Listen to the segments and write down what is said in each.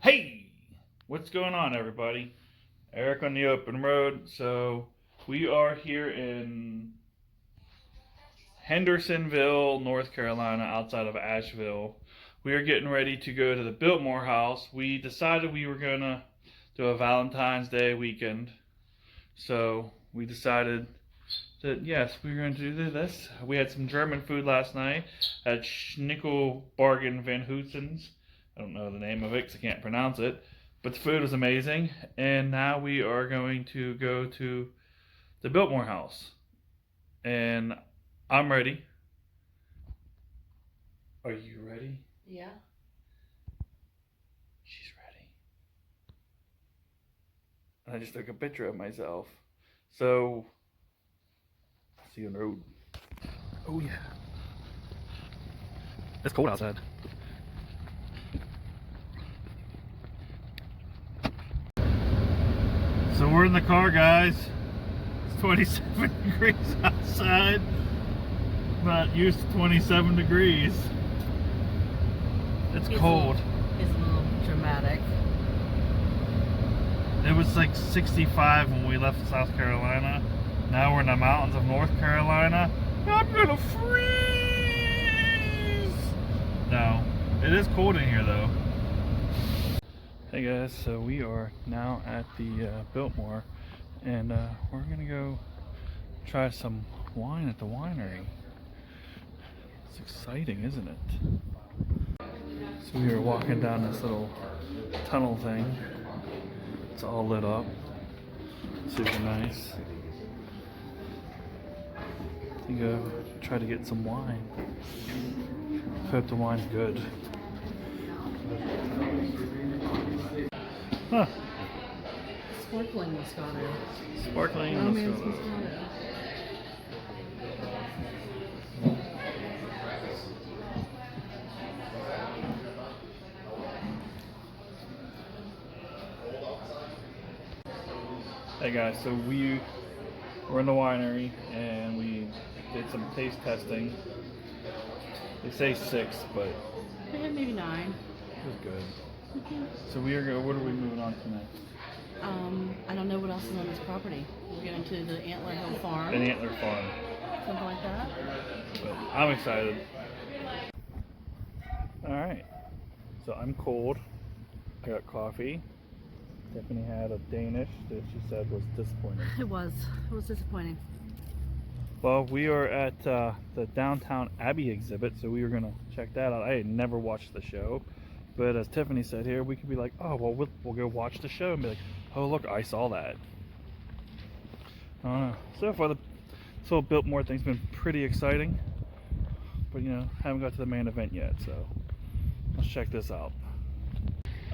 Hey, what's going on, everybody? Eric on the open road. So we are here in Hendersonville, North Carolina, outside of Asheville. We are getting ready to go to the Biltmore house. We decided we were gonna do a Valentine's Day weekend, so we decided that yes, we were going to do this. We had some German food last night at Schnickelbargen Van Hoosen's. I don't know the name of it because I can't pronounce it, but the food was amazing. And now we are going to go to the Biltmore house, and I'm ready. Are you ready? Yeah. She's ready. And I just took a picture of myself. So, see you on the road. Oh yeah. It's cold outside. So we're in the car, guys. It's 27 degrees outside. Not used to 27 degrees. It's cold. It's a little dramatic. It was like 65 when we left South Carolina. Now we're in the mountains of North Carolina. I'm gonna freeze! No, it is cold in here though. Hey guys, so we are now at the Biltmore, and we're gonna go try some wine at the winery. It's exciting, isn't it? So we are walking down this little tunnel thing. It's all lit up. Super nice. I think I'll try to get some wine. Hope the wine's good. Huh. Sparkling Moscato. Sparkling Romance Moscato. Moscato. Hey guys, so we were in the winery and we did some taste testing. They say 6, but Yeah, maybe 9. it was good. So we are going. What are we moving on to next? I don't know what else is on this property. We're going to the Antler Hill Farm. An antler farm. Something like that. But I'm excited. All right. So I'm cold. I got coffee. Tiffany had a Danish that she said was disappointing. It was disappointing. Well, we are at the Downtown Abbey exhibit, so we were gonna check that out. I had never watched the show, but as Tiffany said here, we could be like, oh well, we'll go watch the show and be like, oh look, I saw that. I don't know. So far, this whole Biltmore thing's been pretty exciting, but you know, haven't got to the main event yet. So let's check this out.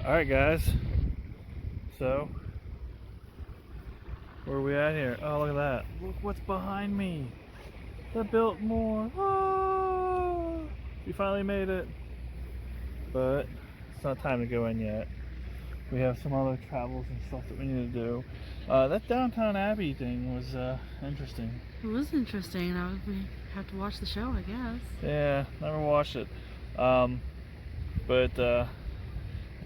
All right, guys. So where are we at here? Oh, look at that. Look what's behind me. The Biltmore. Oh, we finally made it. But it's not time to go in yet. We have some other travels and stuff that we need to do. That Downtown Abbey thing was interesting. It was interesting. We have to watch the show, I guess. Yeah, never watched it. But I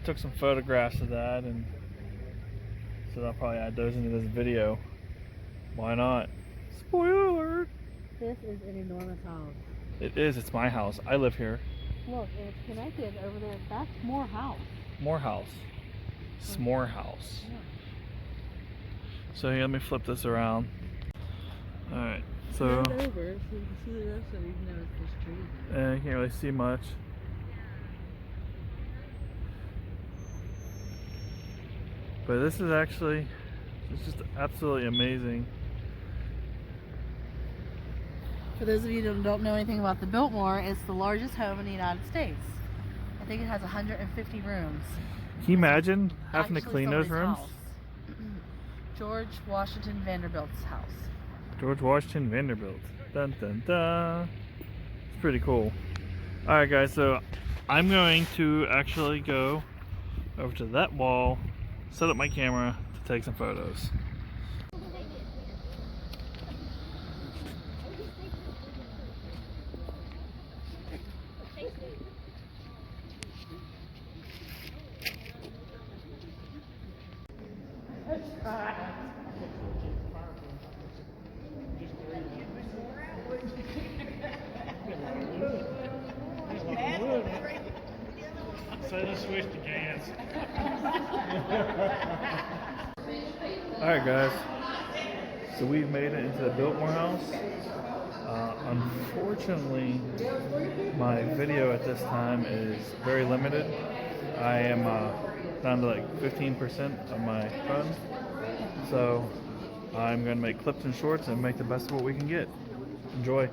took some photographs of that, and so I'll probably add those into this video. Why not? Spoiler alert! This is an enormous house. It is. It's my house. I live here. Look, it's connected over there. That's Moore House. More house. S'more house. Yeah. So here, let me flip this around. Alright, so Over, so you can see the other side, even though it's just trees. you can't really see much. But this is actually, it's just absolutely amazing. For those of you that don't know anything about the Biltmore, it's the largest home in the United States. I think it has 150 rooms. Can you imagine having to Actually clean those somebody's rooms? house. George Washington Vanderbilt's house. George Washington Vanderbilt. Dun dun dun. It's pretty cool. Alright guys, so I'm going to actually go over to that wall, set up my camera to take some photos. So let's switch the cans. Alright guys, so we've made it into the Biltmore house. Unfortunately, my video at this time is very limited. I am down to like 15% of my funds. So I'm going to make clips and shorts and make the best of what we can get. Enjoy.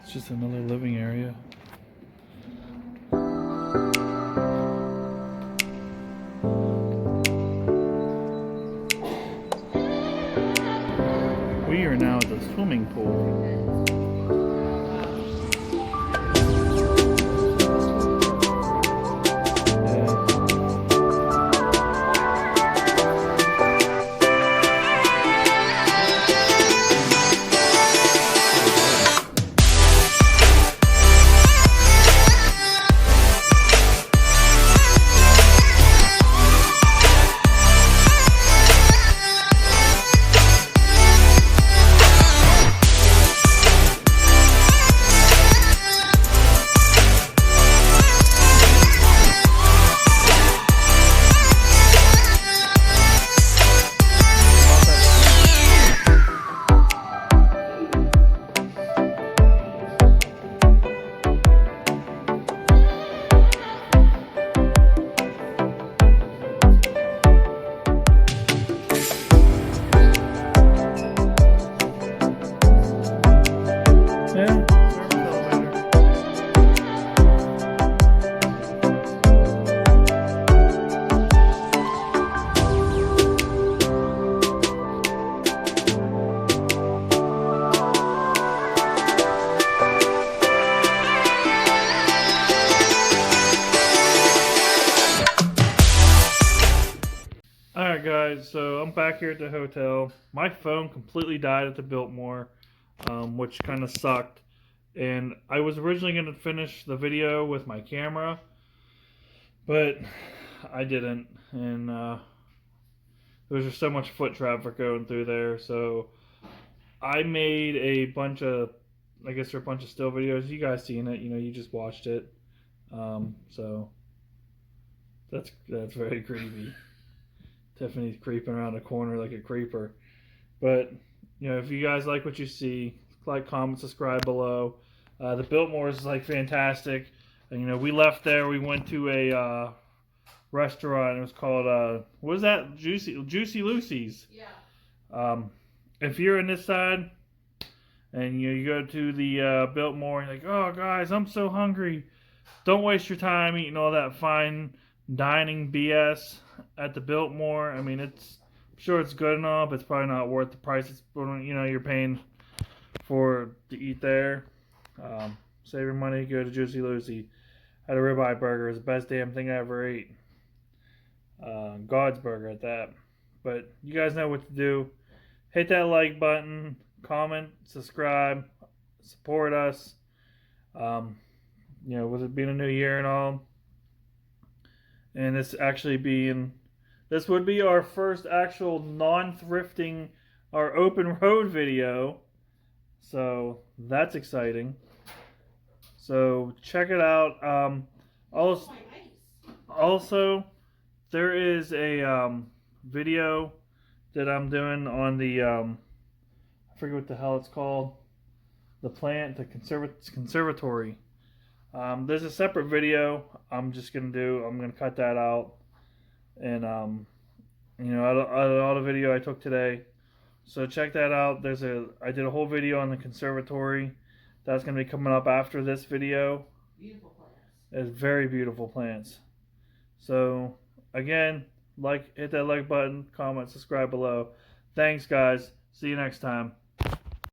It's just another living area. We are now at the swimming pool. guys, so I'm back here at the hotel. My phone completely died at the Biltmore, which kind of sucked. And I was originally going to finish the video with my camera, but I didn't. And there was just so much foot traffic going through there. So I made a bunch of, I guess they're a bunch of still videos. You guys seen it, you just watched it. So that's very creepy. Tiffany's creeping around the corner like a creeper. But, if you guys like what you see, like, comment, subscribe below. The Biltmore is, fantastic. And, we left there. We went to a restaurant. It was called, what is that? Juicy Lucy's. Yeah. If you're in this side and, you go to the Biltmore and you're like, oh, guys, I'm so hungry. Don't waste your time eating all that fine dining BS at the Biltmore. I mean, I'm sure it's good enough. It's probably not worth the price you're paying to eat there. Save your money, go to Juicy Lucy. Had a ribeye burger. It's the best damn thing I ever ate. God's burger at that. But you guys know what to do. Hit that like button, comment, subscribe, support us. With it being a new year and all. And this would be our first actual non-thrifting or open road video. So that's exciting. So check it out. Also, there is a video that I'm doing on the I forget what the hell it's called. The conservatory. There's a separate video I'm gonna cut that out, and out of all the video I took today. So check that out. I did a whole video on the conservatory. That's gonna be coming up after this video. Beautiful plants. It's very beautiful plants. So again, hit that like button, comment, subscribe below. Thanks guys. See you next time.